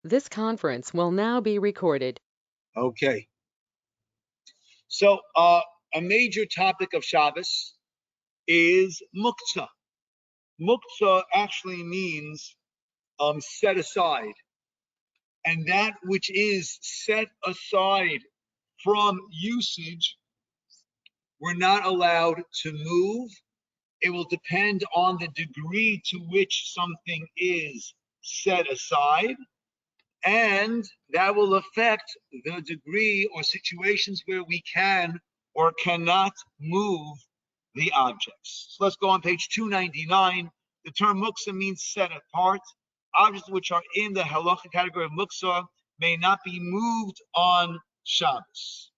This conference will now be recorded. Okay. So a major topic of Shabbos is muktzah. Muktzah actually means set aside. And that which is set aside from usage, we're not allowed to move. It will depend on the degree to which something is set aside. And that will affect the degree or situations where we can or cannot move the objects. So let's go on page 299. The term muksa means set apart. Objects which are in the halacha category of muksa may not be moved on Shabbos.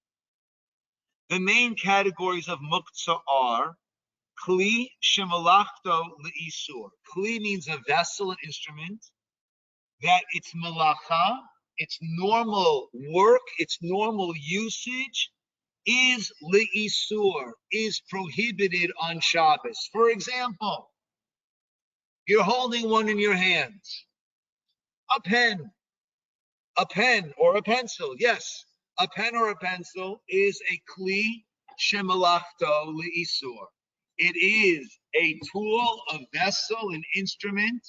The main categories of muksa are kli shemalachto leisur. Kli means a vessel, an instrument, that its malacha, its normal work, its normal usage is leisur, is prohibited on Shabbos. For example, you're holding one in your hands, a pen or a pencil. Yes, a pen or a pencil is a kli shemalachto leisur. It is a tool, a vessel, an instrument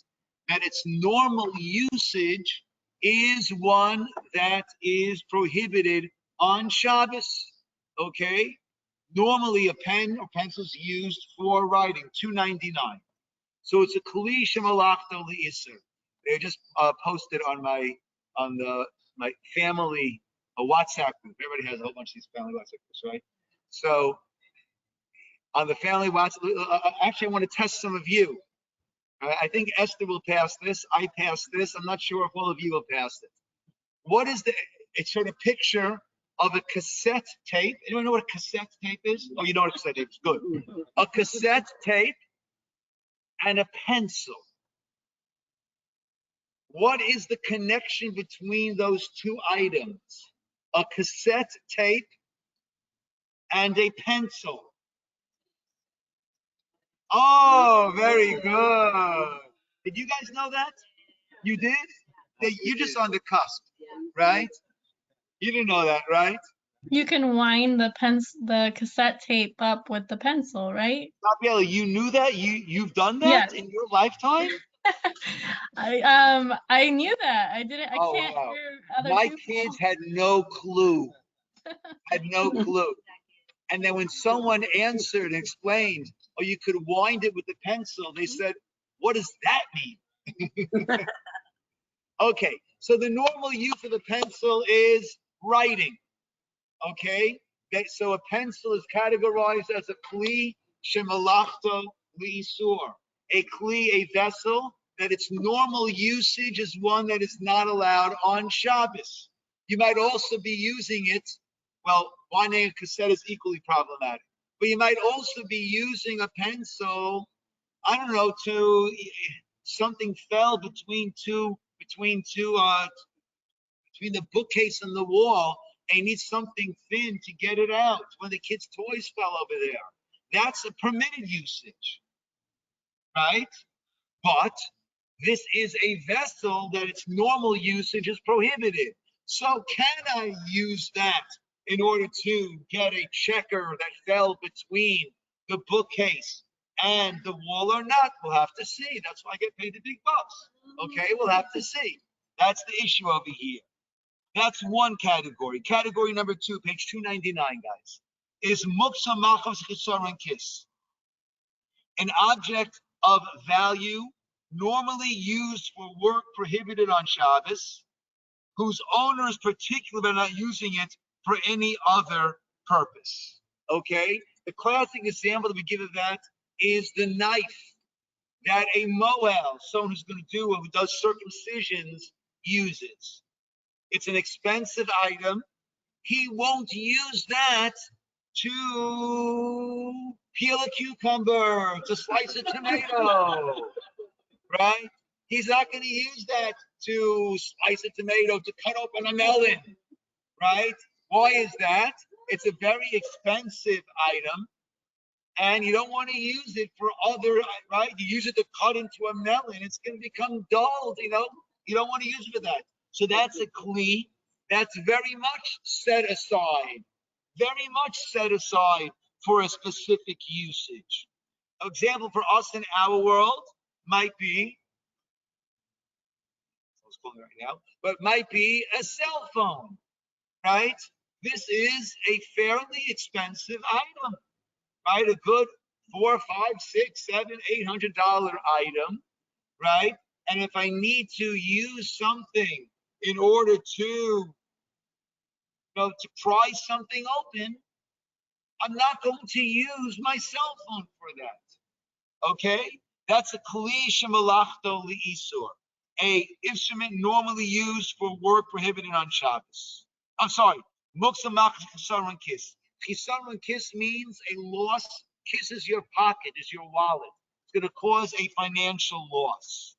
that its normal usage is one that is prohibited on Shabbos. Okay? Normally a pen or pencil is used for writing, $2.99. So it's a kli shemalachto leisur. They just posted on my family WhatsApp group. Everybody has a whole bunch of these family WhatsApp groups, right? So on the family WhatsApp, actually I want to test some of you. I think Esther will pass this. I passed this. I'm not sure if all of you will pass it. What is it's sort of picture of a cassette tape. Anyone know what a cassette tape is? Oh, you know what a cassette tape is. Good. A cassette tape and a pencil. What is the connection between those two items? A cassette tape and a pencil. Oh, very good. Did you guys know that? You did? You're just on the cusp, right? You didn't know that, right? You can wind the cassette tape up with the pencil, right? Gabriella, you knew that? You've done that in your lifetime? I knew that. I didn't. I can't wow. hear other My people. kids had no clue. Had no clue. And then when someone answered and explained, oh, you could wind it with the pencil, they said, what does that mean? Okay, so the normal use of the pencil is writing. Okay, so a pencil is categorized as a kli shemalachto leisur. A kli, a vessel, that its normal usage is one that is not allowed on Shabbos. You might also be using it, well, winding a cassette is equally problematic, but you might also be using a pencil, I don't know, something fell between the bookcase and the wall, and you need something thin to get it out. When the kids' toys fell over there, that's a permitted usage, right? But this is a vessel that its normal usage is prohibited. So can I use that in order to get a checker that fell between the bookcase and the wall or not? We'll have to see. That's why I get paid the big bucks. Okay, we'll have to see. That's the issue over here. That's one category. Category number 2, page 299, guys, is muksa malchus chisaron kis. An object of value normally used for work prohibited on Shabbos, whose owner is particular about not using it for any other purpose. Okay? The classic example that we give of that is the knife that a moel, someone who's going to who does circumcisions, uses. It's an expensive item. He won't use that to peel a cucumber, to slice a tomato, right? He's not going to use that to slice a tomato, to cut open a melon, right? Why is that? It's a very expensive item, and you don't want to use it for other, right? You use it to cut into a melon, it's going to become dull, you know? You don't want to use it for that. So that's a kli that's very much set aside, for a specific usage. An example for us in our world might be, I was calling right now, but might be a cell phone, right? This is a fairly expensive item, right? A good $4, $5, $6, $7, $800 item, right? And if I need to use something in order to pry something open, I'm not going to use my cell phone for that. Okay? That's a kli shemalachto liisur, a instrument normally used for work prohibited on Shabbos. I'm sorry, muksa mach chisaron kiss. Chisaron kiss means a loss. Kiss is your pocket, is your wallet. It's going to cause a financial loss.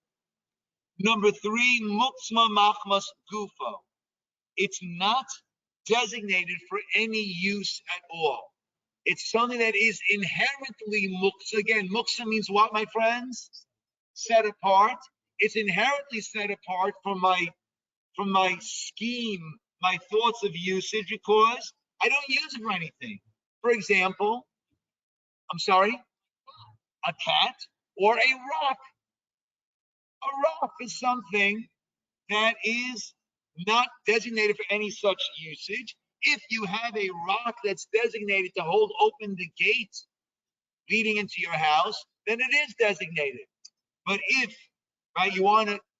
Number three, muksma machmas gufo. It's not designated for any use at all. It's something that is inherently muksa. Again, muksa means what, my friends? Set apart. It's inherently set apart from my scheme, my thoughts of usage, because I don't use it for anything. For example, I'm sorry, a cat or a rock. A rock is something that is not designated for any such usage. If you have a rock that's designated to hold open the gate leading into your house, then it is designated. But if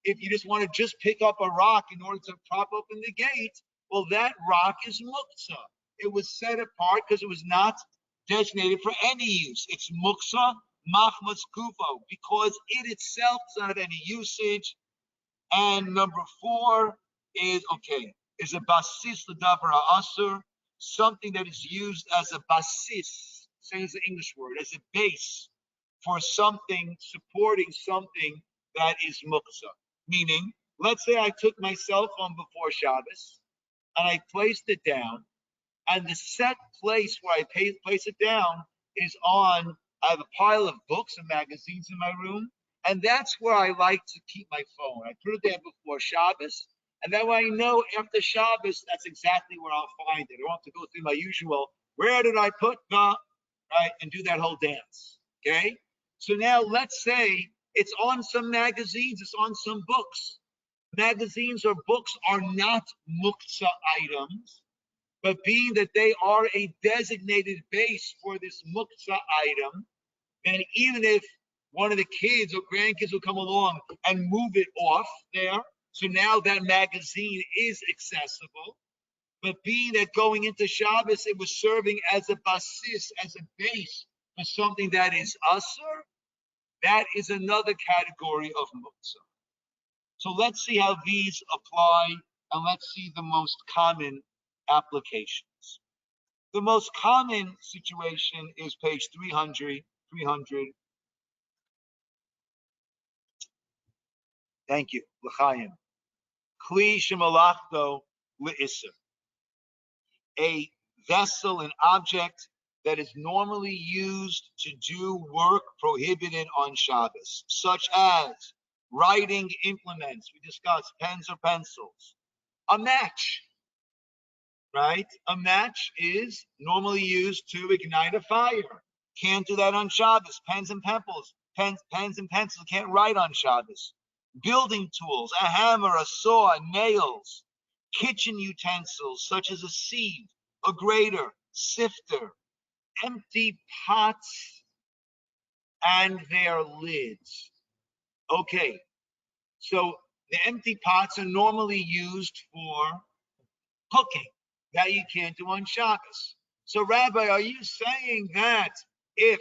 you just want to just pick up a rock in order to prop open the gate, well, that rock is muksa. It was set apart because it was not designated for any use. It's muksa machmas kufo because it itself does not have any usage. And number four is a basis l'davar ha'asur, something that is used as a basis, same as the English word, as a base for something, supporting something that is muksa. Meaning, let's say I took my cell phone before Shabbos and I placed it down, and the set place where I place it down is on, I have a pile of books and magazines in my room, and that's where I like to keep my phone. I put it there before Shabbos, and that way I know after Shabbos, that's exactly where I'll find it. I don't have to go through my usual, where did I put the, right, and do that whole dance, okay? So now let's say it's on some magazines, it's on some books. Magazines or books are not muktzah items, but being that they are a designated base for this muktzah item, then even if one of the kids or grandkids will come along and move it off there, so now that magazine is accessible. But being that going into Shabbos, it was serving as a basis, as a base for something that is asur, that is another category of muktzah. So let's see how these apply, and let's see the most common applications. The most common situation is page 300. Thank you. L'chaim. Kli shemalachto le'isser. A vessel, an object that is normally used to do work prohibited on Shabbos, such as writing implements. We discussed pens or pencils. A match, right? A match is normally used to ignite a fire. Can't do that on Shabbos. Pens and pencils can't write on Shabbos. Building tools, a hammer, a saw, nails. Kitchen utensils such as a sieve, a grater, sifter, empty pots and their lids. Okay, so the empty pots are normally used for cooking. That you can't do on Shabbos. So, Rabbi, are you saying that if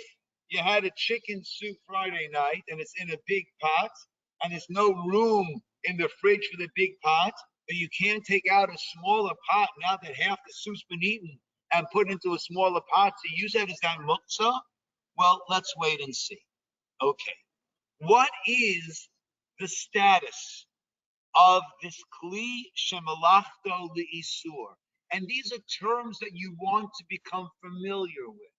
you had a chicken soup Friday night and it's in a big pot and there's no room in the fridge for the big pot, that you can't take out a smaller pot now that half the soup's been eaten and put into a smaller pot to use that as that muktzah? Well, let's wait and see. Okay. What is the status of this kli shemalachto leisur? And these are terms that you want to become familiar with.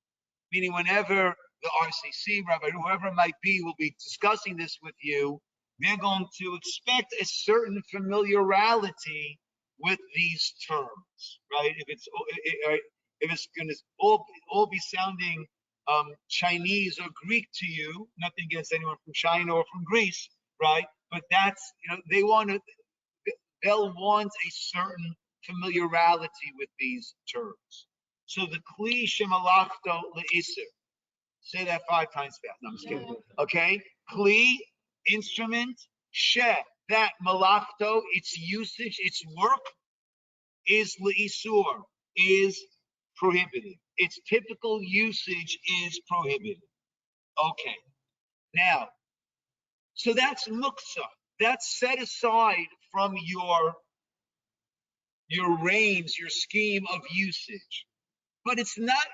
Meaning whenever the RCC, Rabbi, whoever it might be, will be discussing this with you, they're going to expect a certain familiarity with these terms, right? If it's going to all be sounding Chinese or Greek to you, nothing against anyone from China or from Greece, right? But that's, they'll want a certain familiarity with these terms. So the kli shemalachto le'iser. Say that 5 times fast. No, I'm just kidding. Okay, kli, instrument, she, that malachto, its usage, its work is le'isur, is prohibited. Its typical usage is prohibited. Okay, now, so that's muksa. That's set aside from your range, your scheme of usage. But it's not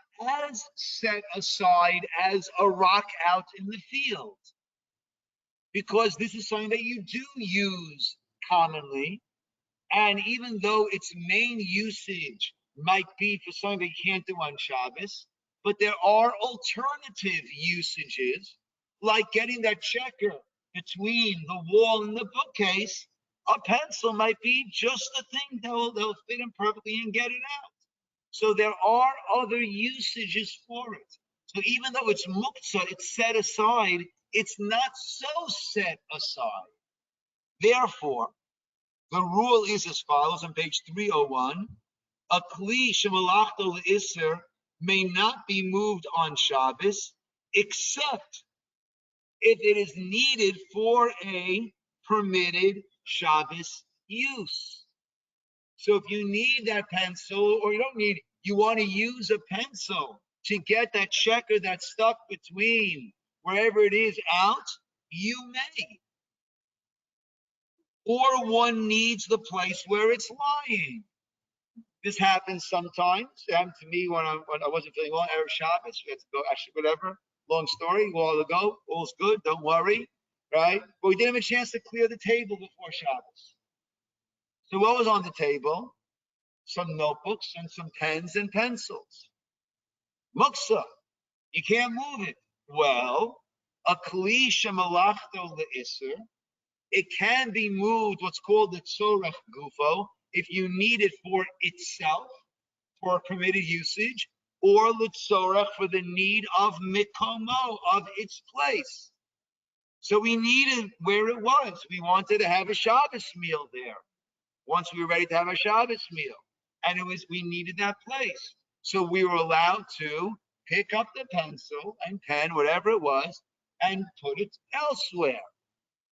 as set aside as a rock out in the field, because this is something that you do use commonly. And even though its main usage might be for something that you can't do on Shabbos, but there are alternative usages, like getting that checker between the wall and the bookcase. A pencil might be just the thing they'll fit in perfectly and get it out. So there are other usages for it. So even though it's muktzah, it's set aside, it's not so set aside. Therefore, the rule is as follows on page 301. A kli shemalachto le'iser may not be moved on Shabbos, except if it is needed for a permitted Shabbos use. So if you need that pencil, or you don't need, you want to use a pencil to get that checker that's stuck between wherever it is out, you may. Or one needs the place where it's lying. This happens sometimes. It happened to me when I wasn't feeling well, Erev Shabbos. We had to go, actually, whatever. Long story, a while ago. All's good, don't worry, right? But we didn't have a chance to clear the table before Shabbos. So what was on the table? Some notebooks and some pens and pencils. Muksa, you can't move it. Well, a kli shemalachto le'iser, it can be moved, what's called the tzorech gufo, if you need it for itself, for permitted usage, or l'tzorech for the need of mikomo, of its place. So we needed where it was. We wanted to have a Shabbos meal there. Once we were ready to have a Shabbos meal, and we needed that place. So we were allowed to pick up the pencil and pen, whatever it was, and put it elsewhere.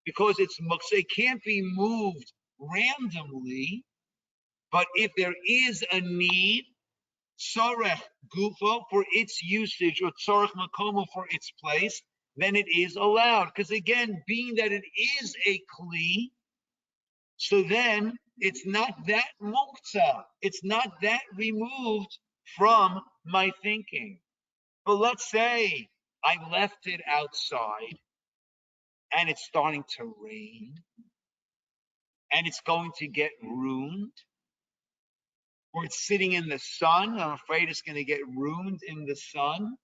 Because it's muksa, it can't be moved randomly, but if there is a need, tzorech gufo for its usage, or tzorech makomo for its place, then it is allowed. Because again, being that it is a kli, so then it's not that muktzah, it's not that removed from my thinking. But let's say I left it outside and it's starting to rain and it's going to get ruined, or it's sitting in the sun, I'm afraid it's going to get ruined in the sun.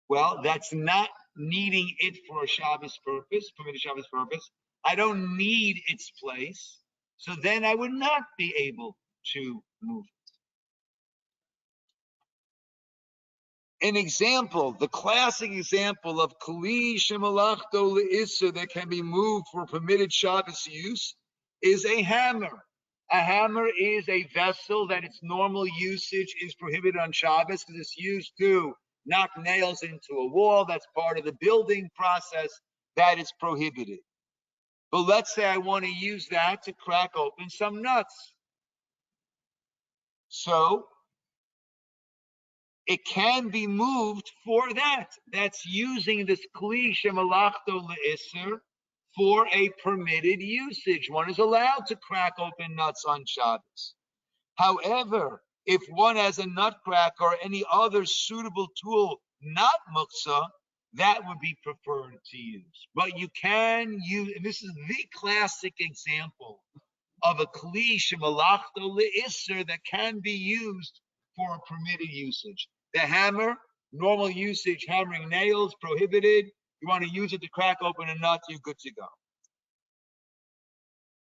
Well, that's not needing it for a Shabbos purpose, permitted Shabbos purpose. I don't need its place. So then I would not be able to move it. An example, the classic example of kli shemalachto le'iser that can be moved for permitted Shabbos use is a hammer. A hammer is a vessel that its normal usage is prohibited on Shabbos because it's used to knock nails into a wall. That's part of the building process that is prohibited. But let's say I want to use that to crack open some nuts. So it can be moved for that. That's using this kli shemalachto le'iser for a permitted usage. One is allowed to crack open nuts on Shabbos. However, if one has a nutcracker or any other suitable tool, not muktzah, that would be preferred to use. But you can use, and this is the classic example of a kli shemalachto le'iser that can be used for a permitted usage. The hammer, normal usage, hammering nails, prohibited. You want to use it to crack open a nut, you're good to go.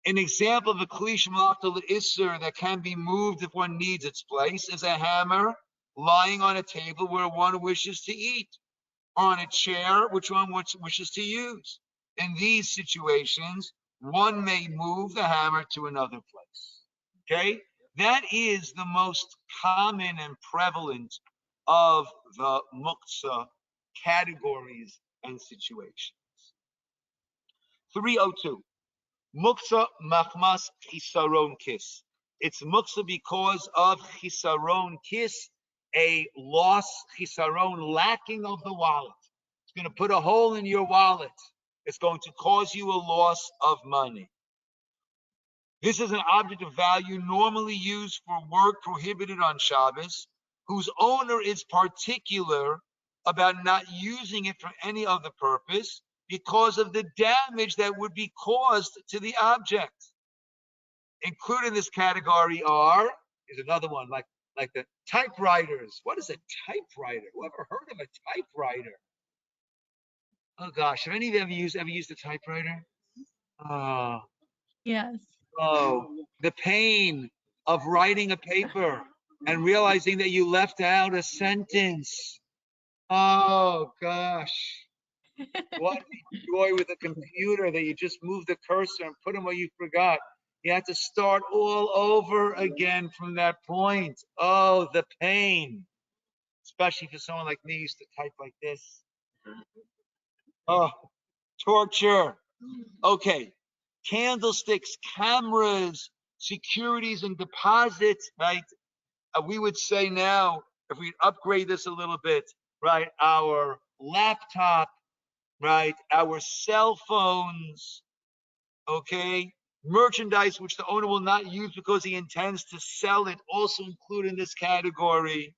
An example of a kli shemalachta l'isser that can be moved if one needs its place is a hammer lying on a table where one wishes to eat, or on a chair which one wishes to use. In these situations, one may move the hammer to another place. Okay? That is the most common and prevalent of the muktzah categories and situations. 302. Muktzah machmas chisaron kis. It's muktzah because of chisaron kis, a loss, chisaron, lacking of the wallet. It's going to put a hole in your wallet. It's going to cause you a loss of money. This is an object of value normally used for work prohibited on Shabbos, whose owner is particular about not using it for any other purpose because of the damage that would be caused to the object. Included in this category is another one, like the typewriters. What is a typewriter? Who ever heard of a typewriter? Oh gosh, have any of you ever used a typewriter? Oh, Yes. oh, the pain of writing a paper and realizing that you left out a sentence. Oh gosh. What a joy with a computer that you just move the cursor and put them where you forgot. You have to start all over again from that point. Oh, the pain. Especially for someone like me who used to type like this. Oh, torture. Okay. Candlesticks, cameras, securities and deposits, right? We would say now, if we upgrade this a little bit, right? Our laptop, right? Our cell phones, okay? Merchandise which the owner will not use because he intends to sell it, also included in this category.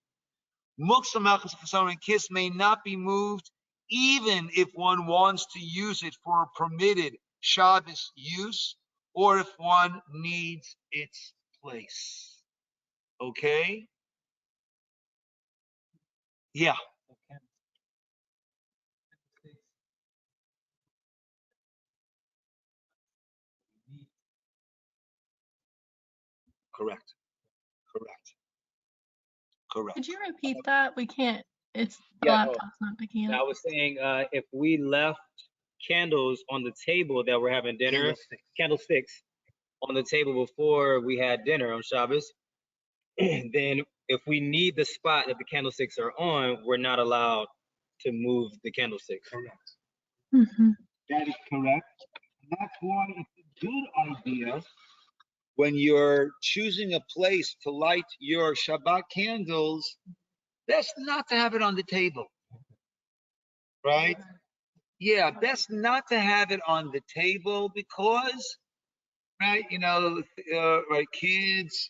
Muktzah machmas chisaron kis may not be moved even if one wants to use it for a permitted Shabbos use, or if one needs its place. Okay? Yeah. Correct. Correct. Correct. Could you repeat that? We can't. It's the Yeah, laptop's not picking I up. was saying if we left candles on the table that we're having dinner, candlesticks on the table before we had dinner on Shabbos, then if we need the spot that the candlesticks are on, we're not allowed to move the candlesticks. Correct. Mm-hmm. That is correct. That's why it's a good idea when you're choosing a place to light your Shabbat candles, best not to have it on the table, right? Yeah, best not to have it on the table because, right, right, kids,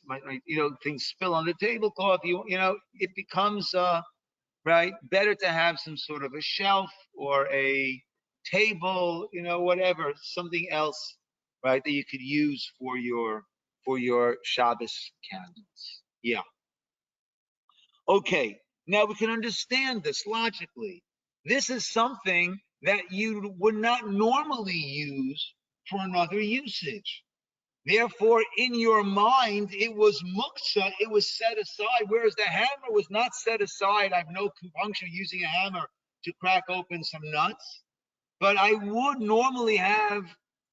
things spill on the tablecloth. It becomes, right, better to have some sort of a shelf or a table, whatever, something else, right, that you could use for your Shabbos candles. Yeah. Okay. Now we can understand this logically. This is something that you would not normally use for another usage. Therefore, in your mind, it was muktzah, it was set aside, whereas the hammer was not set aside. I have no compunction using a hammer to crack open some nuts, but I would normally have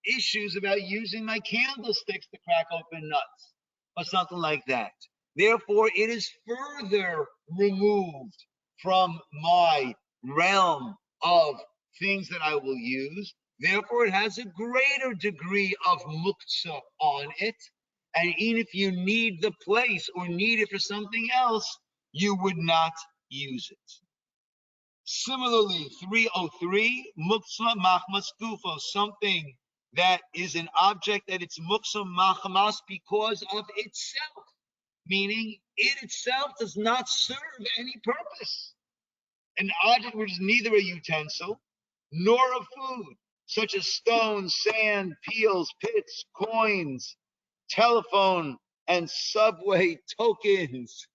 issues about using my candlesticks to crack open nuts or something like that. Therefore, it is further removed from my realm of things that I will use. Therefore, it has a greater degree of muktzah on it. And even if you need the place or need it for something else, you would not use it. Similarly, 303, muktzah machmas gufo, something that is an object that it's muktzah machmas because of itself, meaning it itself does not serve any purpose. An object which is neither a utensil nor a food, such as stones, sand, peels, pits, coins, telephone, and subway tokens.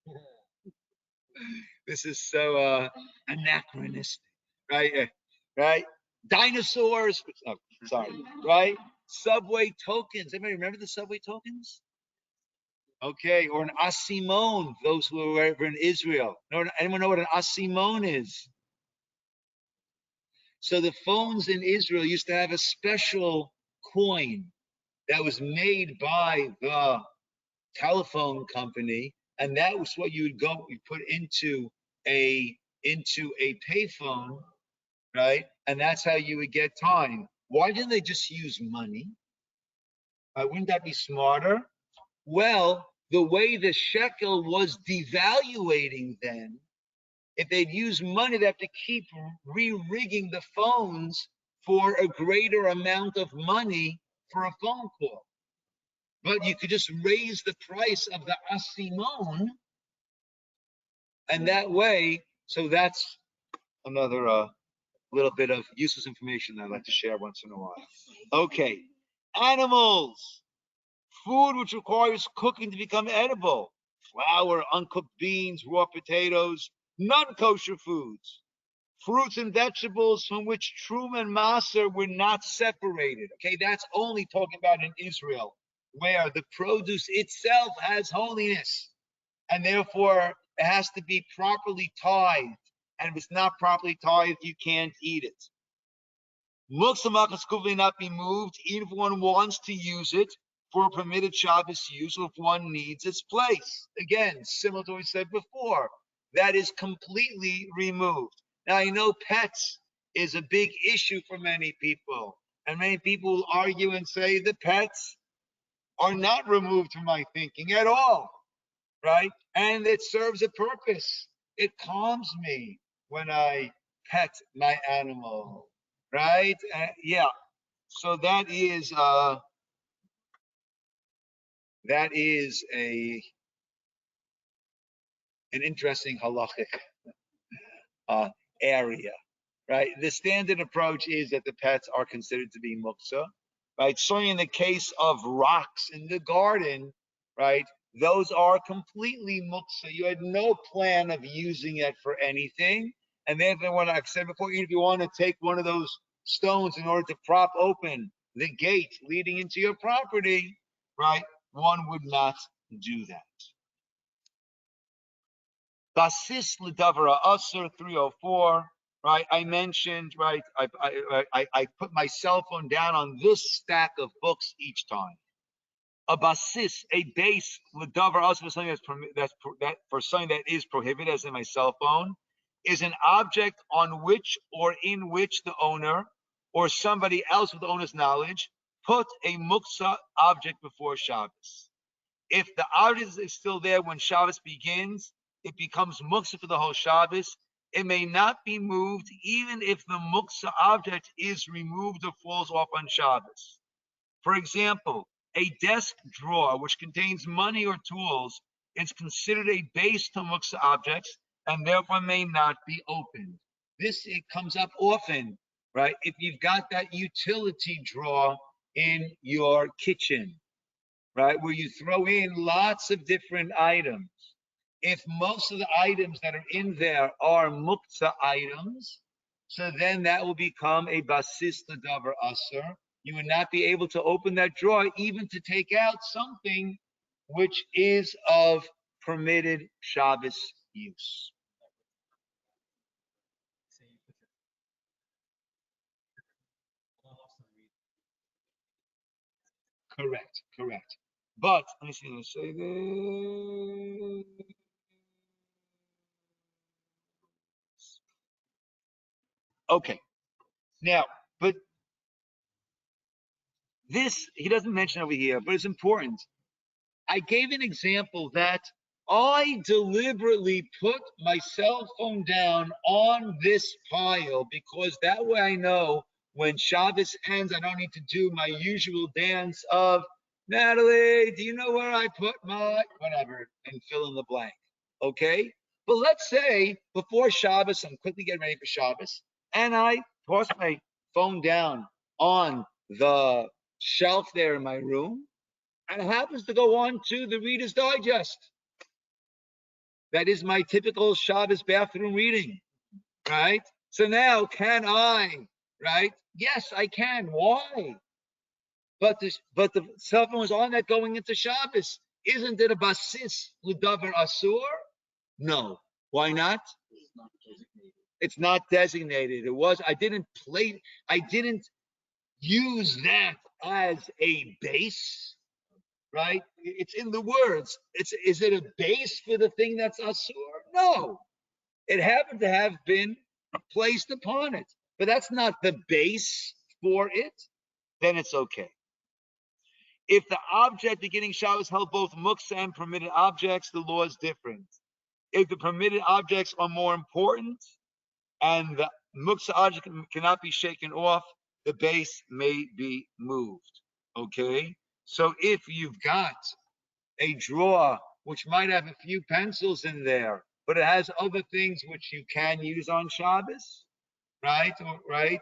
This is so anachronistic, right? Right? Dinosaurs. Oh, sorry, right? subway tokens. Anybody remember the subway tokens? Okay, or an asimon, those who were ever in Israel. Anyone know what an asimon is? So the phones in Israel used to have a special coin that was made by the telephone company, and that was what you put into a payphone, right? And that's how you would get time. Why didn't they just use money? Wouldn't that be smarter? Well, the way the shekel was devaluating then, if they'd use money, they have to keep re-rigging the phones for a greater amount of money for a phone call. But you could just raise the price of the asimon, and that way, so that's another little bit of useless information that I like to share once in a while. Okay, animals. Food which requires cooking to become edible. Flour, uncooked beans, raw potatoes, non-kosher foods. Fruits and vegetables from which Truma and Maser were not separated. Okay, that's only talking about in Israel, where the produce itself has holiness, and therefore it has to be properly tithed. And if it's not properly tithed, you can't eat it. Muksamach will not be moved, even if one wants to use it for a permitted Shabbos use, or if one needs its place. Again, similar to what we said before, that is completely removed. Now, I know pets is a big issue for many people, and many people will argue and say the pets are not removed from my thinking at all, right? And it serves a purpose. It calms me when I pet my animal, right? Yeah. So that is an interesting halachic area, right? The standard approach is that the pets are considered to be muktzah, right? So in the case of rocks in the garden, right, those are completely muktzah. You had no plan of using it for anything, and therefore, what I've said before, if you want to take one of those stones in order to prop open the gate leading into your property, right, one would not do that. Basis Ledavara Asr 304, right? I mentioned, right? I put my cell phone down on this stack of books each time. A basis, a base Ledavara Asr for something for something that is prohibited, as in my cell phone, is an object on which or in which the owner or somebody else with the owner's knowledge put a muktzah object before Shabbos. If the object is still there when Shabbos begins, it becomes muktzah for the whole Shabbos. It may not be moved even if the muktzah object is removed or falls off on Shabbos. For example, a desk drawer which contains money or tools is considered a base to muktzah objects and therefore may not be opened. It comes up often, right? If you've got that utility drawer in your kitchen, right, where you throw in lots of different items. If most of the items that are in there are muktzah items, so then that will become a basis l'davar aser. You would not be able to open that drawer even to take out something which is of permitted Shabbos use. Correct. But let me see. Let's say this. Okay. Now, but this he doesn't mention over here, but it's important. I gave an example that I deliberately put my cell phone down on this pile because that way I know when Shabbos ends, I don't need to do my usual dance of, Natalie, do you know where I put my whatever, and fill in the blank. Okay? But let's say before Shabbos, I'm quickly getting ready for Shabbos, and I toss my phone down on the shelf there in my room, and it happens to go on to the Reader's Digest. That is my typical Shabbos bathroom reading, right? So now, can I, right? Yes, I can. Why? but the cell phone was on that going into Shabbos. Isn't it a basis l'davar asur? No. Why not? It's not designated. It was. I didn't use that as a base, right? It's in the words. Is it a base for the thing that's asur? No. It happened to have been placed upon it, but that's not the base for it. Then it's okay. If the object beginning Shabbos held both muksa and permitted objects, the law is different. If the permitted objects are more important and the muksa object cannot be shaken off, the base may be moved. Okay? So if you've got a drawer which might have a few pencils in there, but it has other things which you can use on Shabbos, right? Right?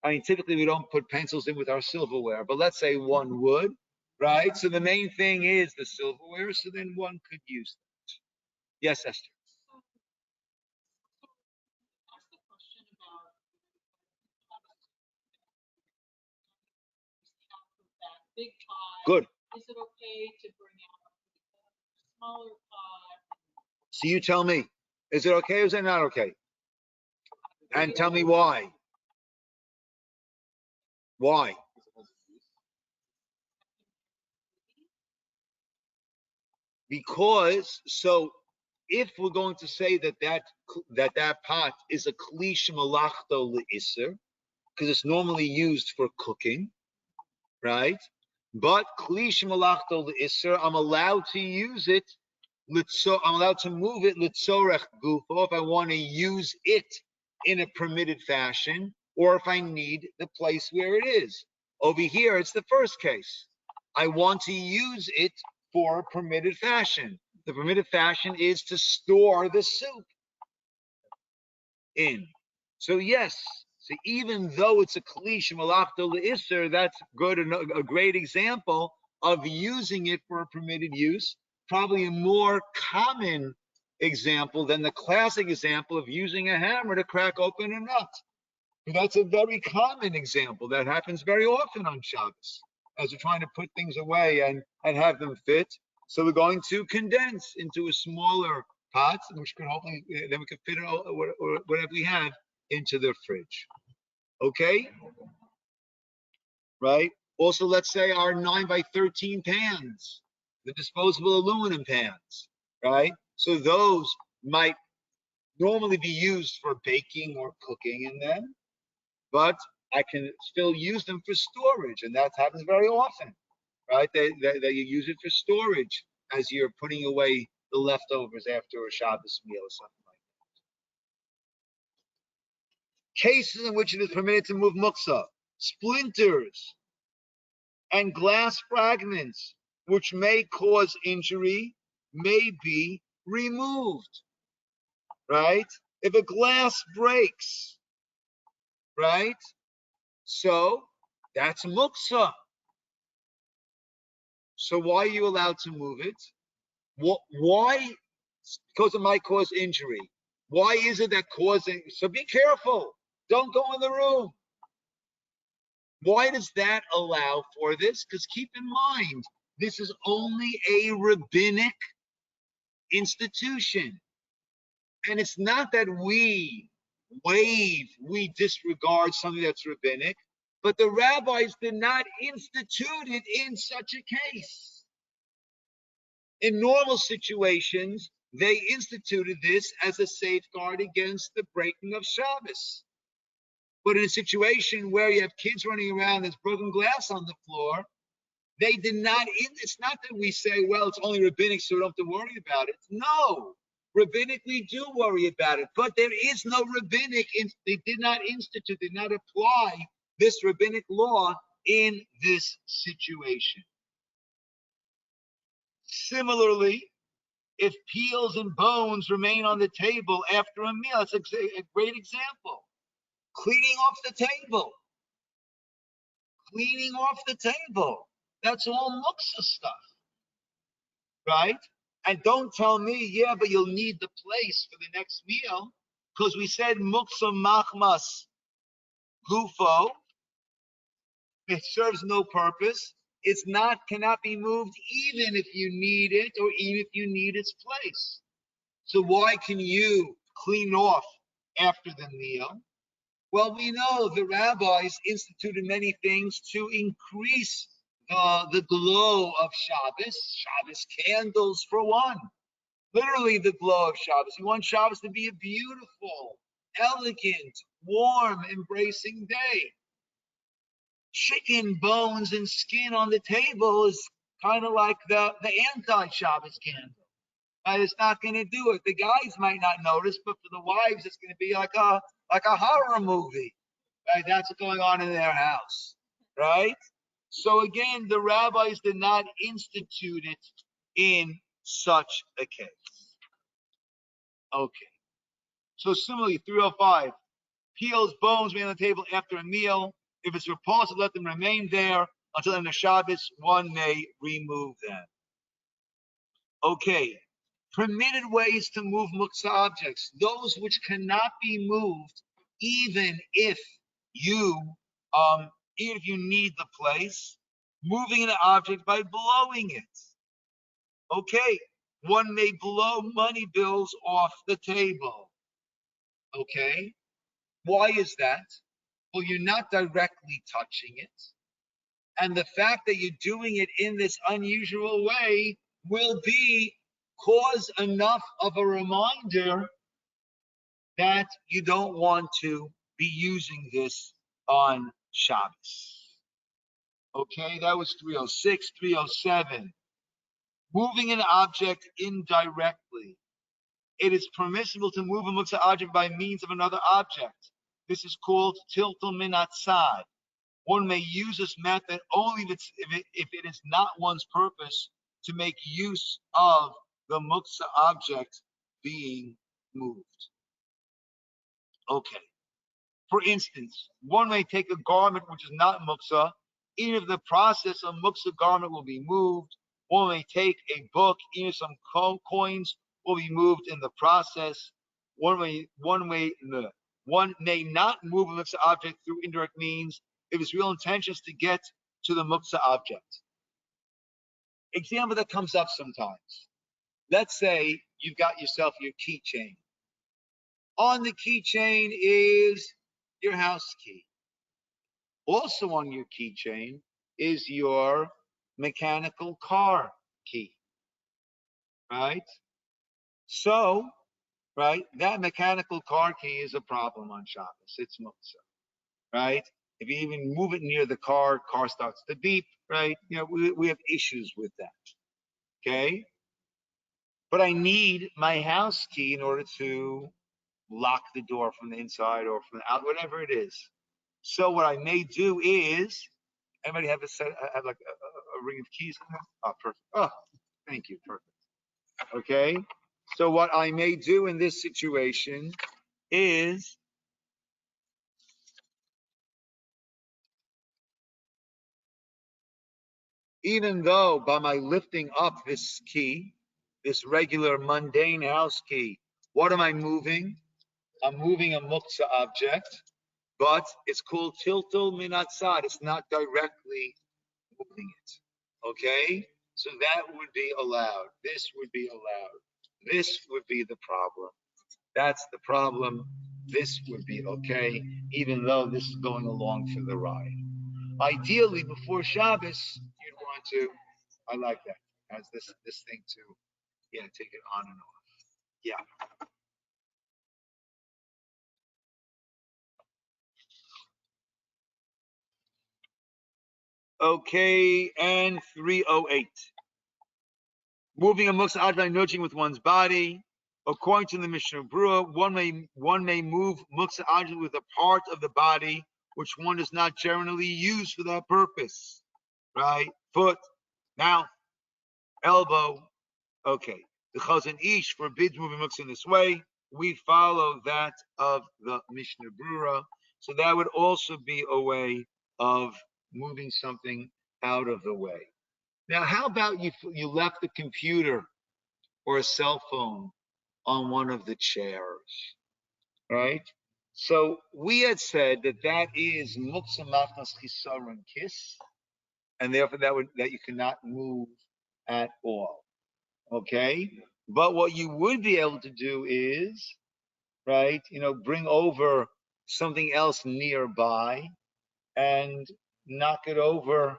I mean, typically we don't put pencils in with our silverware, but let's say one would, right? So the main thing is the silverware, so then one could use that. Yes, Esther. Good. Is it okay to bring out a smaller pot? So you tell me, is it okay or is it not okay? And tell me why. Why? Because, so if we're going to say that pot is a klish malachto le'isser, because it's normally used for cooking, right? But klish malachto le'isser, I'm allowed to use it. I'm allowed to move it litzorech gufo if I want to use it in a permitted fashion, or if I need the place where it is. Over here, it's the first case. I want to use it for a permitted fashion. The permitted fashion is to store the soup in. So yes, so even though it's a klish malachto le'isser, that's good, a great example of using it for a permitted use. Probably a more common example than the classic example of using a hammer to crack open a nut. That's a very common example that happens very often on Shabbos as we're trying to put things away and have them fit. So we're going to condense into a smaller pot, which could hopefully, then we can fit it or whatever we have into the fridge. Okay? Right? Also, let's say our 9x13 pans, the disposable aluminum pans, right? So those might normally be used for baking or cooking in them, but I can still use them for storage, and that happens very often, right? That you use it for storage as you're putting away the leftovers after a Shabbos meal or something like that. Cases in which it is permitted to move muksa, splinters and glass fragments which may cause injury may be removed, right? If a glass breaks, right? So that's muksa. So why are you allowed to move it? Why? Because it might cause injury. Why is it that causing? So be careful. Don't go in the room. Why does that allow for this? Because keep in mind, this is only a rabbinic institution. And it's not that we disregard something that's rabbinic, but the rabbis did not institute it in such a case. In normal situations, they instituted this as a safeguard against the breaking of Shabbos. But in a situation where you have kids running around, there's broken glass on the floor, they did not, it's not that we say, well, it's only rabbinic, so we don't have to worry about it. No, rabbinic, we do worry about it, but there is no rabbinic, they did not institute, did not apply this rabbinic law in this situation. Similarly, if peels and bones remain on the table after a meal, that's a great example. Cleaning off the table. Cleaning off the table. That's all muksa stuff. Right? And don't tell me, yeah, but you'll need the place for the next meal, because we said muksa machmas gufo. It serves no purpose. It's not, cannot be moved even if you need it or even if you need its place. So why can you clean off after the meal? Well, we know the rabbis instituted many things to increase the glow of Shabbos. Shabbos candles, for one. Literally the glow of Shabbos. You want Shabbos to be a beautiful, elegant, warm, embracing day. Chicken bones and skin on the table is kind of like the anti-Shabbos candle. Right? It's not going to do it. The guys might not notice, but for the wives, it's going to be like a horror movie. Right? That's what's going on in their house. Right? So again, the rabbis did not institute it in such a case. Okay. So similarly, 305, peels bones made on the table after a meal. If it's repulsive, let them remain there until in the Shabbos, one may remove them. Okay. Permitted ways to move muktzah objects, those which cannot be moved, even if you need the place, moving an object by blowing it. Okay, one may blow money bills off the table. Okay, why is that? Well, you're not directly touching it. And the fact that you're doing it in this unusual way will cause enough of a reminder that you don't want to be using this on Shabbos. Okay, that was 306, 307. Moving an object indirectly. It is permissible to move a muktzah object by means of another object. This is called tiltul min atzad. One may use this method only if it is not one's purpose to make use of the muktzah object being moved. Okay. For instance, one may take a garment which is not muktzah, even if the process of muktzah garment will be moved. One may take a book, even if some coins will be moved in the process. One may not move a muktzah object through indirect means if his real intention is to get to the muktzah object. Example that comes up sometimes. Let's say you've got yourself your keychain. On the keychain is your house key. Also on your keychain is your mechanical car key. Right? So, right, that mechanical car key is a problem on Shabbos. It's muktzah. Right? If you even move it near the car starts to beep, right? You know, we have issues with that. Okay? But I need my house key in order to lock the door from the inside or from the out, whatever it is. So what I may do is, anybody have like a ring of keys in there? Oh, perfect. Oh, thank you. Perfect. Okay. So what I may do in this situation is even though by my lifting up this key, this regular mundane house key, what am I moving? I'm moving a muktzah object, but it's called tiltul min atzad. It's not directly moving it. Okay? So that would be allowed. This would be allowed. This would be the problem. That's the problem. This would be okay, even though this is going along for the ride. Ideally, before Shabbos, you'd want to, I like that, as this thing to, take it on and off. Yeah. Okay, and 308. Moving a muktzah object by nudging with one's body. According to the Mishnah Berurah, one may move muktzah object with a part of the body which one does not generally use for that purpose. Right? Foot, mouth, elbow. Okay. The Chazon Ish forbids moving muktzah in this way. We follow that of the Mishnah Berurah. So that would also be a way of moving something out of the way. Now, how about you left the computer or a cell phone on one of the chairs, right? So we had said that is muktzah machnas chisaron kiss, and therefore that you cannot move at all. Okay, but what you would be able to do is, right, bring over something else nearby and knock it over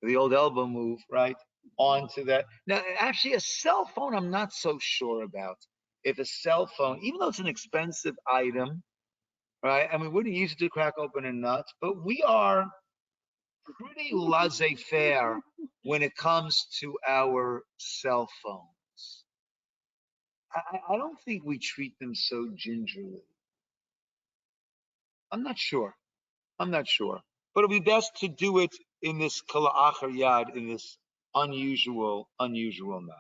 the old elbow move, right, onto that. Now, actually, a cell phone, I'm not so sure about. If a cell phone, even though it's an expensive item, right, and we wouldn't use it to crack open a nut, but we are pretty laissez-faire when it comes to our cell phones. I don't think we treat them so gingerly. I'm not sure. But it'd be best to do it in this kala achar yad, in this unusual manner.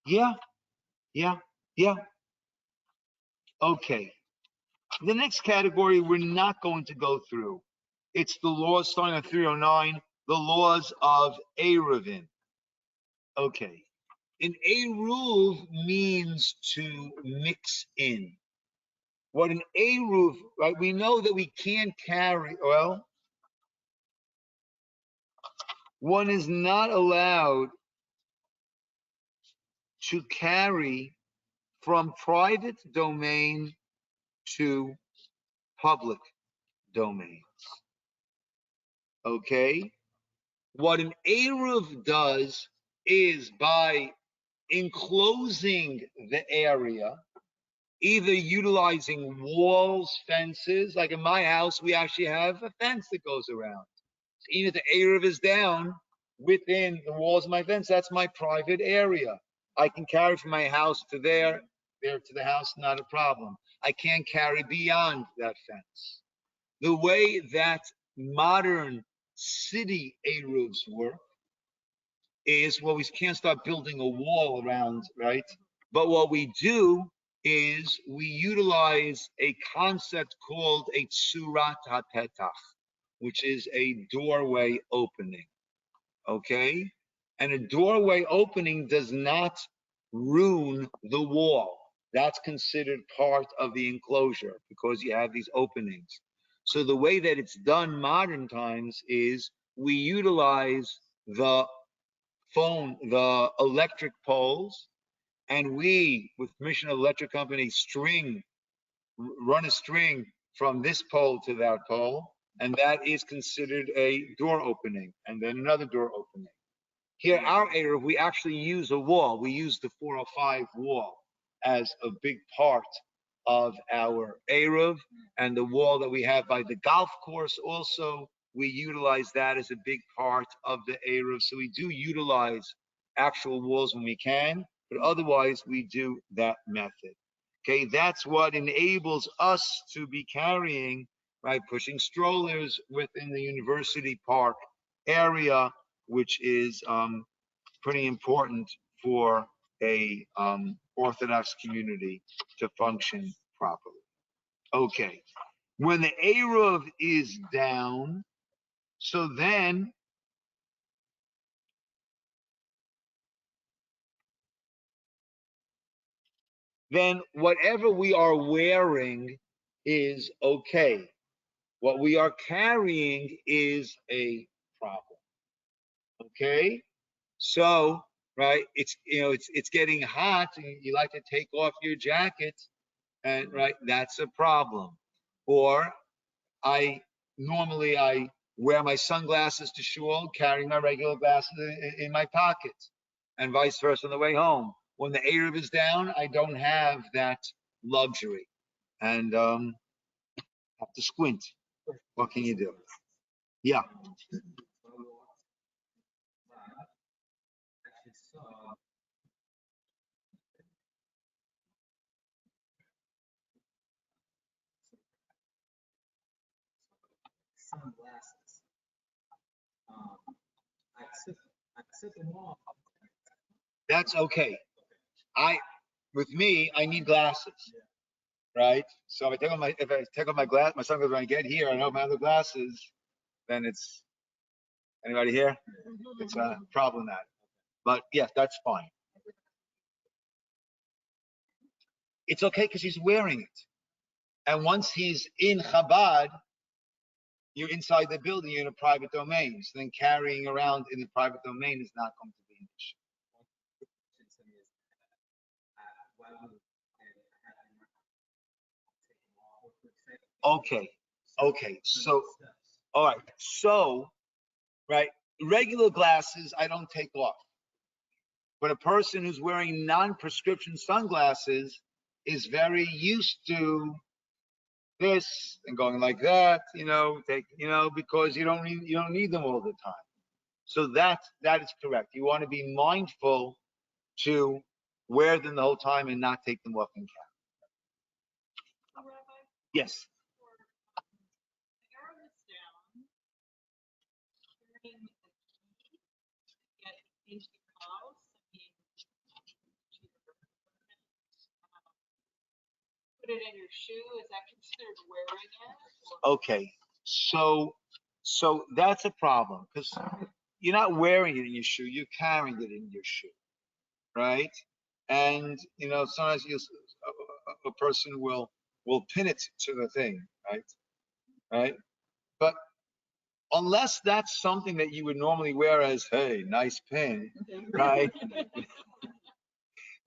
Yeah, yeah, yeah. Okay. The next category we're not going to go through. It's the laws starting at 309, the laws of Eruvin. Okay. An Eruv means to mix in. What an Eruv, right? We know that we can't carry, well, one is not allowed to carry from private domain to public domains. Okay? What an Eruv does is by enclosing the area, either utilizing walls, fences, like in my house, we actually have a fence that goes around. So even if the Eruv is down within the walls of my fence, that's my private area. I can carry from my house to there to the house, not a problem. I can't carry beyond that fence. The way that modern city Eruvs work is, well, we can't start building a wall around, right? But what we do is we utilize a concept called a tsurat hapetach, which is a doorway opening. Okay? And a doorway opening does not ruin the wall. That's considered part of the enclosure because you have these openings. So the way that it's done modern times is we utilize the electric poles, and we, with permission of the electric company, run a string from this pole to that pole, and that is considered a door opening, and then another door opening. Here, our Eruv, we actually use a wall. We use the 405 wall as a big part of our Eruv, and the wall that we have by the golf course also, we utilize that as a big part of the Eruv. So we do utilize actual walls when we can, but otherwise we do that method. Okay, that's what enables us to be carrying, right, pushing strollers within the university park area, which is pretty important for a Orthodox community to function properly. Okay, when the Eruv is down, so then whatever we are wearing is okay. What we are carrying is a problem. Okay, so right, it's getting hot, and you like to take off your jacket, and right, that's a problem. Or I wear my sunglasses to shul, carrying my regular glasses in my pocket, and vice versa on the way home. When the Eruv is down, I don't have that luxury, and have to squint. What can you do? Yeah. That's okay. With me, I need glasses, right? So if I take off my sunglasses when I get here, I know my other glasses, then it's, anybody here? It's problematic. But yeah, that's fine. It's okay because he's wearing it. And once he's in Chabad, you're inside the building, you're in a private domain. So then carrying around in the private domain is not going to be an issue. Okay. So, all right. So, right, regular glasses I don't take off. But a person who's wearing non-prescription sunglasses is very used to this and going like that, because you don't need them all the time. So that is correct. You want to be mindful to wear them the whole time and not take them off in camp. Yes. Put it in your shoe. Is that considered wearing it? Okay. So that's a problem because you're not wearing it in your shoe, you're carrying it in your shoe, right? And sometimes a person will pin it to the thing, right? But unless that's something that you would normally wear as, hey, nice pin, right?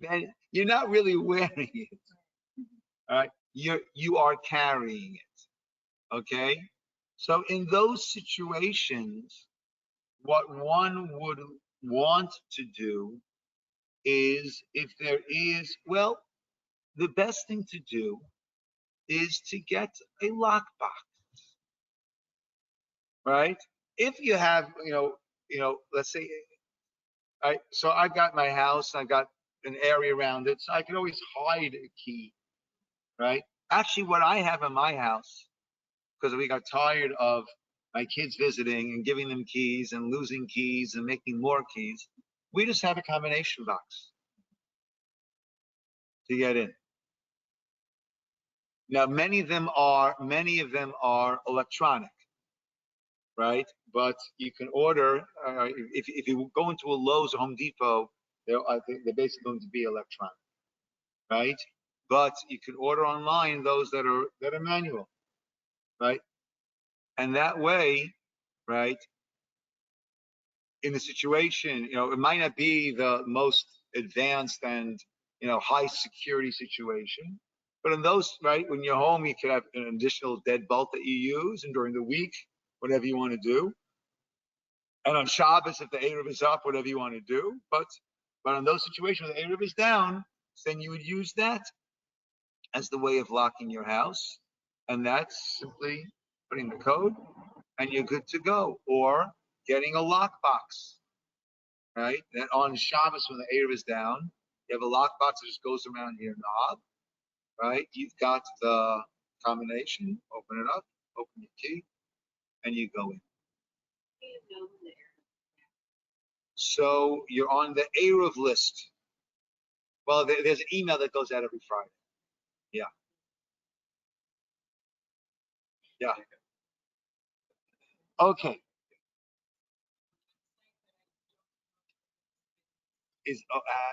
Then you're not really wearing it, all right? You are carrying it, okay? So in those situations, what one would want to do is, if there is, well, the best thing to do is to get a lockbox, right? If you have, let's say, so I got my house, I got an area around it, so I can always hide a key, right? Actually, what I have in my house, because we got tired of my kids visiting and giving them keys and losing keys and making more keys, we just have a combination box to get in. Now, many of them are electronic, right? But you can order, if you go into a Lowe's or Home Depot, I think they're basically going to be electronic, right? But you can order online those that are manual, right? And that way, right, in the situation, it might not be the most advanced and high security situation, but in those, right, when you're home, you could have an additional deadbolt that you use, and during the week, whatever you want to do, and on Shabbos, if the Erev is up, whatever you want to do, but in those situations where the Erev is down, then you would use that as the way of locking your house, and that's simply putting the code, and you're good to go, or getting a lockbox. Right? And on Shabbos, when the Erev is down, you have a lockbox that just goes around your knob, right? You've got the combination, open it up, open your key, and you go in. So you're on the Erev list. Well, there's an email that goes out every Friday. Yeah. Yeah. Okay.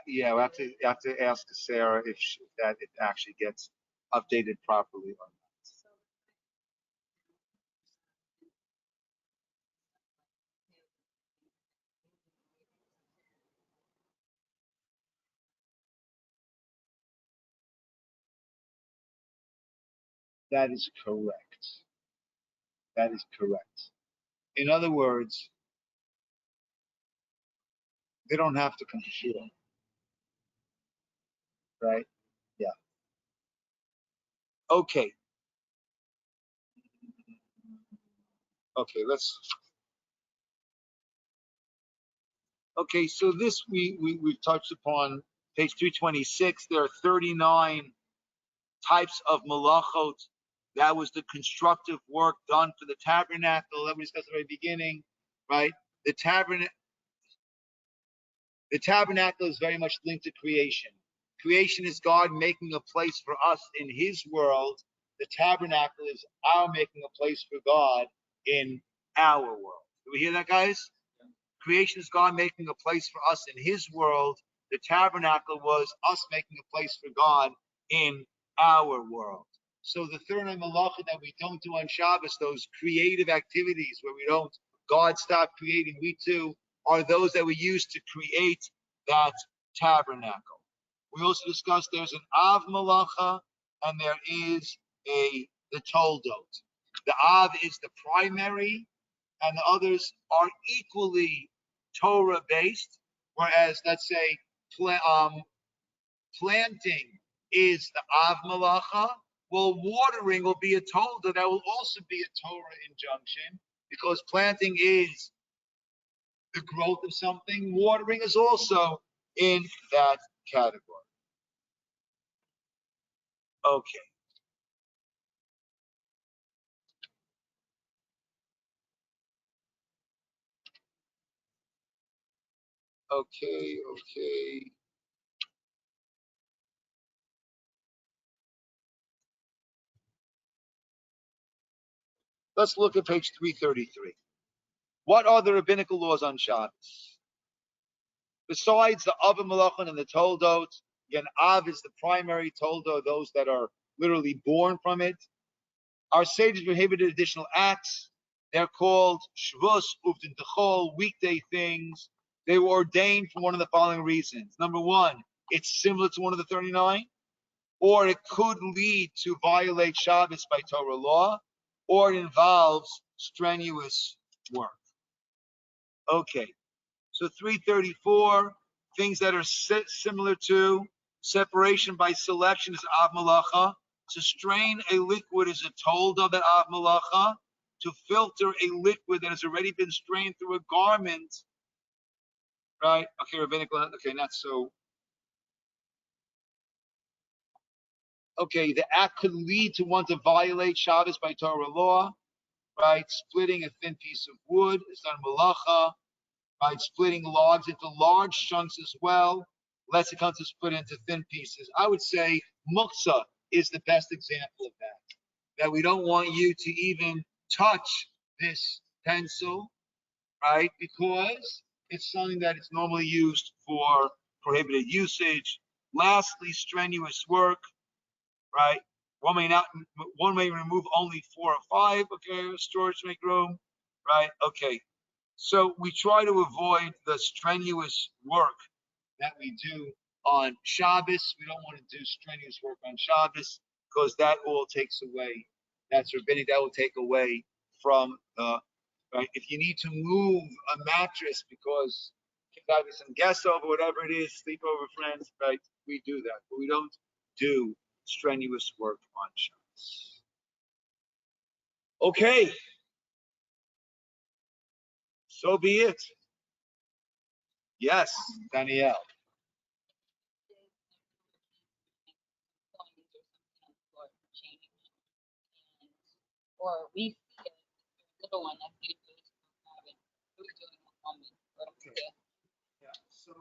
Yeah, we have to ask Sarah if that it actually gets updated properly or not. That is correct. That is correct. In other words, they don't have to come to Shira, right? Yeah. Okay. Okay. Okay. So this we've touched upon page 326. There are 39 types of malachot. That was the constructive work done for the tabernacle that we discussed at the very beginning, right? The tabernacle is very much linked to creation. Creation is God making a place for us in His world. The tabernacle is our making a place for God in our world. Do we hear that, guys? Creation is God making a place for us in His world. The tabernacle was us making a place for God in our world. So the third malacha that we don't do on Shabbos, those creative activities where we don't, God stopped creating, we too, are those that we use to create that tabernacle. We also discussed there's an Av malacha and there is the Toldot. The Av is the primary and the others are equally Torah based, whereas let's say planting is the Av Malacha. Well, watering will be a Tolda. That will also be a Torah injunction because planting is the growth of something. Watering is also in that category. Okay. Okay. Let's look at page 333. What are the rabbinical laws on Shabbos? Besides the Av Malachan and the Toldot, again, Av is the primary, Toldo, those that are literally born from it. Our sages prohibited additional acts. They're called Shvus, Uftin Techol, weekday things. They were ordained for one of the following reasons. Number one, it's similar to one of the 39, or it could lead to violate Shabbos by Torah law, or it involves strenuous work. Okay. So 334, things that are similar to separation by selection is Av Malacha. To strain a liquid is a tolda that Av Malacha. To filter a liquid that has already been strained through a garment, right? Okay, rabbinical. Okay, not so. Okay, the act could lead to one to violate Shabbos by Torah law, right? Splitting a thin piece of wood is done Malacha. Right, splitting logs into large chunks as well, lest it comes to split into thin pieces. I would say muktzah is the best example of that. That we don't want you to even touch this pencil, right? Because it's something that is normally used for prohibited usage. Lastly, strenuous work, right? One may remove only 4 or 5, okay, storage to make room, right? Okay. So we try to avoid the strenuous work that we do on Shabbos. We don't want to do strenuous work on Shabbos because that all takes away. That's rabbinic. That will take away from right. If you need to move a mattress because you've got some guests over, whatever it is, sleepover friends, right? We do that, but we don't do strenuous work on Shabbos. Okay. So be it. Yes, Danielle. Or we see it, little one that's getting really having who's doing a moment. Okay. Yeah. So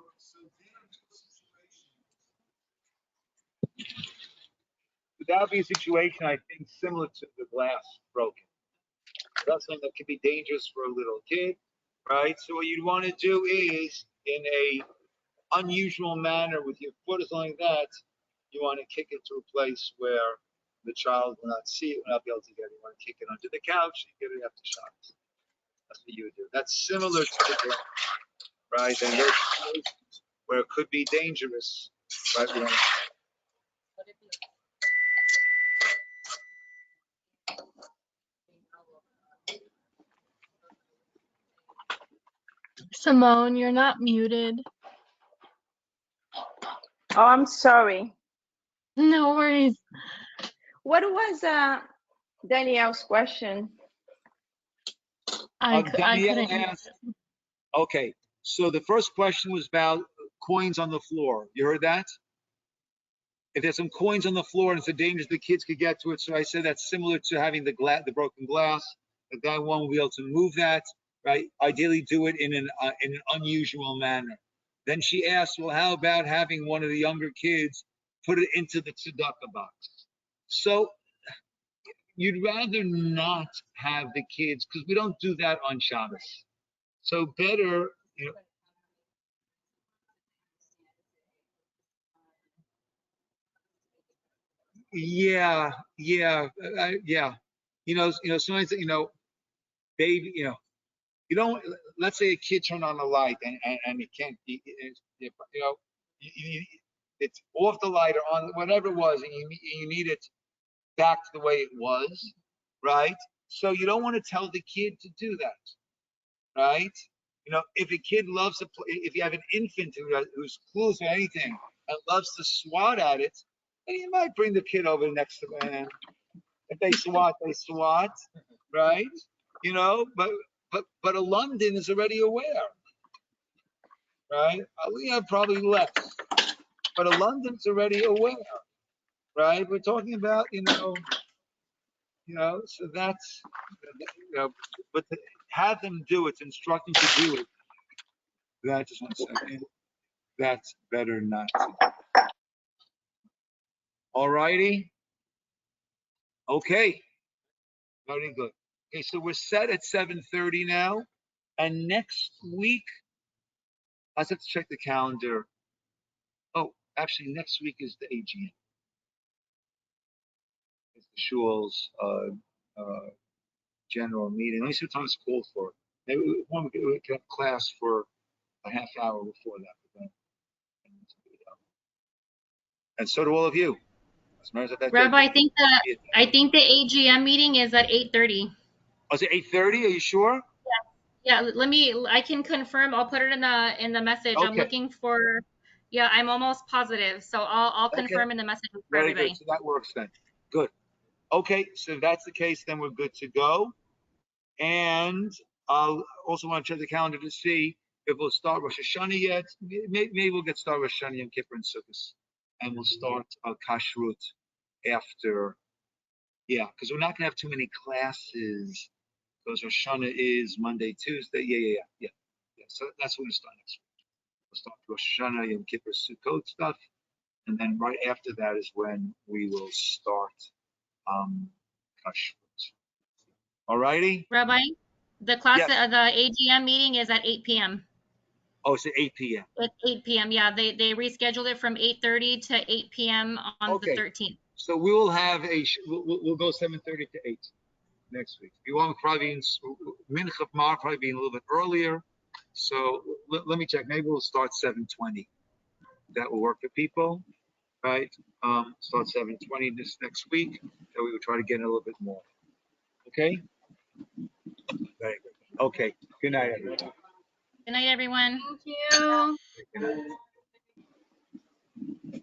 that would be a situation I think similar to the glass broken. That's something that could be dangerous for a little kid, right? So what you'd want to do is, in a unusual manner with your foot or something like that, you want to kick it to a place where the child will not see it, will not be able to get it. You want to kick it under the couch and get it after shots. That's what you would do. That's similar to the glass, right? And those situations where it could be dangerous, right? Simone, you're not muted. Oh, I'm sorry. No worries. What was Danielle's question? I Danielle couldn't. asked, okay, so the first question was about coins on the floor. You heard that? If there's some coins on the floor and it's a danger the kids could get to it, so I said that's similar to having the broken glass. That one will be able to move that, right? Ideally, do it in an unusual manner. Then she asked, well, how about having one of the younger kids put it into the tzedakah box? So you'd rather not have the kids because we don't do that on Shabbos. So better, you know. Yeah, yeah, yeah. Sometimes, baby, you don't. Let's say a kid turned on the light and he can't. It's off the light or on whatever it was, and you need it back to the way it was, right? So you don't want to tell the kid to do that, right? If a kid loves to play, if you have an infant who's clueless or anything and loves to swat at it, then you might bring the kid over next to them. If they swat, they swat, right? But a London is already aware, right? We have probably less, but a London's already aware, right? We're talking about, so that's, but to have them do it, instruct them to do it. That just 1 second. That's better not to do. All righty. Okay. Very good. Okay, so we're set at 7:30 now, and next week, I have to check the calendar. Oh, actually, next week is the AGM. It's the shul's general meeting. Let me see what time it's called for. Maybe we can have class for a half hour before that. And so do all of you. Rabbi, I think the AGM meeting is at 8:30. Oh, is it 8:30? Are you sure? Yeah, I can confirm. I'll put it in the message. I'm Okay. looking for, yeah, I'm almost positive. So I'll confirm in the message for Very everybody. good. So that works then. Good. Okay, so if that's the case, then we're good to go. And I'll also want to check the calendar to see if we'll start Rosh Hashanah yet. Maybe we'll get started Rosh Hashanah and Kippur and Sukkot. And we'll start Kashrut after. Yeah, because we're not going to have too many classes. Because Rosh Hashanah is Monday, Tuesday. Yeah. So that's when we start next week. We'll start Rosh Hashanah, Yom Kippur, Sukkot stuff. And then right after that is when we will start Kashrut. All righty? Rabbi, the class, Yes. the AGM meeting is at 8 p.m. Oh, it's at 8 p.m. At 8 p.m. Yeah, they rescheduled it from 8:30 to 8 p.m. on the 13th. So we will have we'll go 7:30 to 8 next week. You want probably Mincha probably being a little bit earlier. So let me check. Maybe we'll start 7:20. That will work for people, right? Start 7:20 this next week. So we will try to get in a little bit more. Okay. Very good. Okay. Good night, everyone. Good night, everyone. Thank you. Good night.